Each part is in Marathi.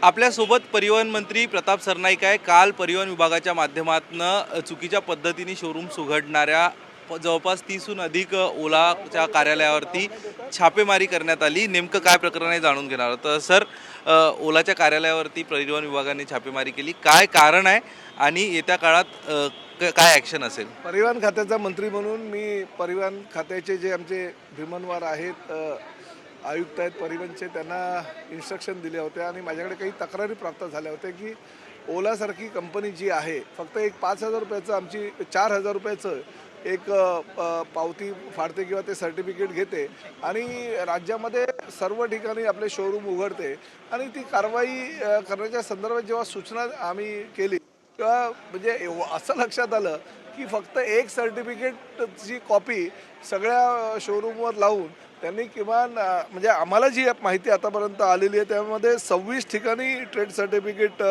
आपल्यासोबत परिवहन मंत्री प्रताप सरनाईक आहे. काल परिवहन विभागाच्या माध्यमातून चुकीच्या पद्धतीने शोरूम्स उघडणाऱ्या जवळपास 30हून अधिक ओलाच्या कार्यालयावरती छापेमारी करण्यात आली. नेमकं काय प्रकरण आहे जाणून घेणार आहोत. तर सर, ओलाच्या कार्यालयावरती परिवहन विभागाने छापेमारी केली, काय कारण आहे आणि येत्या काळात काय ॲक्शन असेल? परिवहन खात्याचा मंत्री म्हणून मी परिवहन खात्याचे जे आमचे भीमनवार आहेत, आयुक्त आहेत परिवहनचे, त्यांना इन्स्ट्रक्शन दिले होते आणि माझ्याकडे काही तक्रारी प्राप्त झाल्या होत्या की ओलासारखी कंपनी जी आहे फक्त एक 5,000 रुपयाचं आमची 4,000 रुपयाचं एक पावती फाडते किंवा ते सर्टिफिकेट घेते आणि राज्यामध्ये सर्व ठिकाणी आपले शोरूम उघडते आणि ती कारवाई करण्याच्या संदर्भात जेव्हा सूचना आम्ही केली तेव्हा म्हणजे असं लक्षात आलं की फक्त एक सर्टिफिकेटची कॉपी सगळ्या शोरूमवर लावून त्यांनी किमान म्हणजे आम्हाला जी माहिती आतापर्यंत आलेली आहे त्यामध्ये 26 ठिकाणी ट्रेड सर्टिफिकेट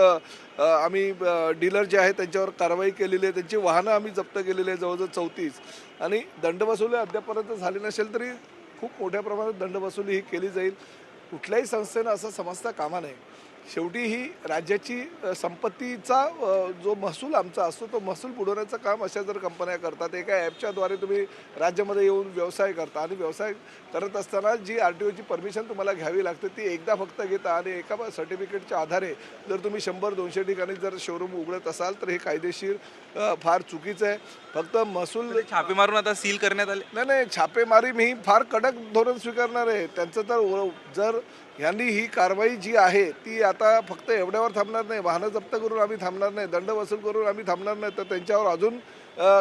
आम्ही डीलर जे आहेत त्यांच्यावर कारवाई केलेली आहे. त्यांची वाहनं आम्ही जप्त केलेली आहे जवळजवळ 34 आणि दंडवसुली अद्यापर्यंत झाली नसेल तरी खूप मोठ्या प्रमाणात दंडवसुली ही केली जाईल. कुठल्याही संस्थेनं असं समजता कामा नये. शेवटी ही राज्याची संपत्तीचा जो महसूल आमचा असतो तो महसूल बुडवण्याचं काम अशा जर कंपन्या करतात, एका ॲपच्याद्वारे तुम्ही राज्यामध्ये येऊन व्यवसाय करता आणि व्यवसाय करत असताना जी RTOची परमिशन तुम्हाला घ्यावी लागते ती एकदा फक्त घेता आणि एका सर्टिफिकेटच्या आधारे जर तुम्ही 100-200 ठिकाणी जर शोरूम उघडत असाल तर हे कायदेशीर फार चुकीचं आहे. फक्त महसूल छापे मारून आता सील करण्यात आले. नाही, छापेमारी मी फार कडक धोरण स्वीकारणार आहे त्यांचं. तर जर यांनी ही कारवाई जी आहे ती आता फक्त एवढ्यावर थांबणार नाही, वाहनं जप्त करून आम्ही थांबणार नाही, दंड वसूल करून आम्ही थांबणार नाही, तर त्यांच्यावर अजून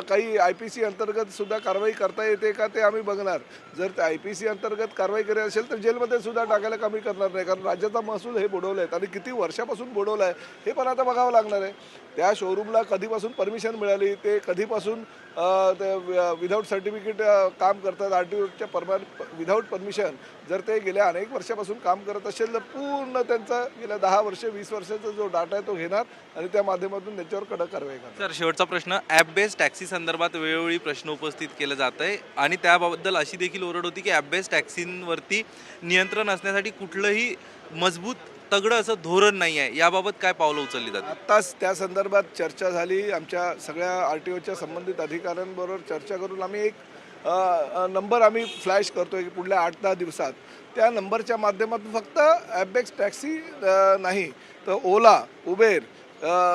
काही IPC अंतर्गत सुद्धा कारवाई करता येते का ते आम्ही बघणार. जर ते IPC अंतर्गत कारवाई करायची असेल तर जेलमध्ये सुद्धा टाकायला कमी करणार नाही, कारण राज्याचा महसूल हे बुडवलं आहे आणि किती वर्षापासून बुडवलं आहे हे पण आता बघावं लागणार आहे. त्या शोरूमला कधीपासून परमिशन मिळाली, ते कधीपासून ते विदाऊट सर्टिफिकेट काम करतात, RTOच्या विदाऊट परमिशन जर ते गेल्या अनेक वर्षापासून काम करत असेल तर पूर्ण त्यांचा गेल्या 10 वर्ष 20 वर्षाचा जो डाटा आहे तो घेणार आणि त्या माध्यमातून त्याच्यावर कडक कारवाई करणार. सर, शेवटचा प्रश्न. ॲप बेस्ड टॅक्सी संदर्भात वेळोवेळी प्रश्न उपस्थित केले जात आहे आणि त्याबाबत अशी देखील ओरड होती की ॲप बेस्ड टॅक्सींवरती नियंत्रण असण्यासाठी कुठलंही मजबूत तगडं असं धोरण नाही आहे. याबाबत काय पावलं उचलली जातात? आत्ताच त्या संदर्भात चर्चा झाली. आमच्या सगळ्या RTOच्या संबंधित अधिकाऱ्यांबरोबर चर्चा करून आम्ही एक नंबर आम्ही फ्लॅश करतोय की पुढल्या 8-10 दिवसात त्या नंबरच्या माध्यमातून फक्त ॲप बेस्ड टॅक्सी नाही तर ओला, उबेर,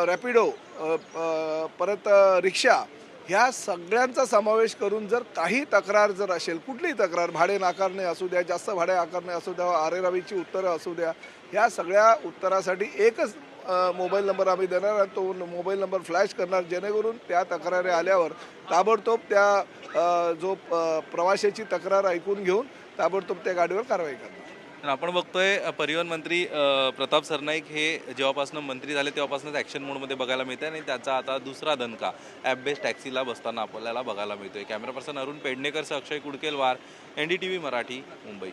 रॅपिडो, परत रिक्षा ह्या सगळ्यांचा समावेश करून जर काही तक्रार जर असेल, कुठलीही तक्रार, भाडे नाकारणे असू द्या, जास्त भाडे आकारणे असू द्या, आरेरावीची उत्तरं असू द्या, ह्या सगळ्या उत्तरासाठी एकच मोबाईल नंबर आम्ही देणार आणि तो मोबाईल नंबर फ्लॅश करणार जेणेकरून त्या तक्रारी आल्यावर ताबडतोब त्या जो प्रवाशाची तक्रार ऐकून घेऊन ताबडतोब त्या गाडीवर कारवाई करणार. तर आपण बघतोय परिवहन मंत्री प्रताप सरनाईक हे जेव्हापासून मंत्री झाले तेव्हापासूनच ॲक्शन मोडमध्ये बघायला मिळते आणि त्याचा आता दुसरा दणका ॲप बेस्ड टॅक्सीला बसताना आपल्याला बघायला मिळतोय. कॅमेरा पर्सन अरुण पेडणेकरसह अक्षय कुडकेलवार, NDTV मराठी, मुंबई.